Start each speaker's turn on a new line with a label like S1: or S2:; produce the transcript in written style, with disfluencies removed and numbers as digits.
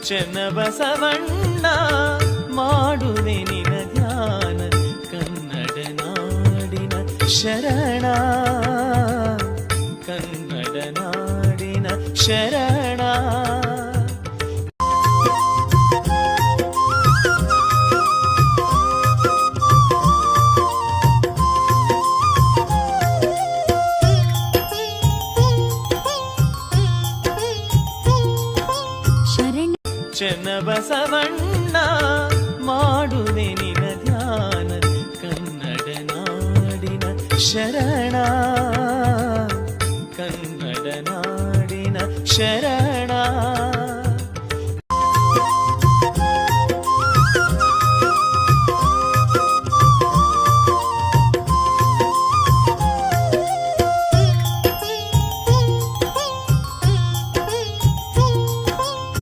S1: ಚೆನ್ನಬಸವಣ್ಣ ಮಾಡುವೆ ನಿನ ಧ್ಯಾನ ಕನ್ನಡ ನಾಡಿನ ಶರಣ ಕನ್ನಡ ನಾಡಿನ ಶರಣ ಚೆನ್ನಬಸವಣ್ಣ ಮಾಡುವೆ ನಿನ ಧ್ಯಾನ ಕನ್ನಡ ನಾಡಿನ ಶರಣ ಕನ್ನಡ ನಾಡಿನ ಶರಣ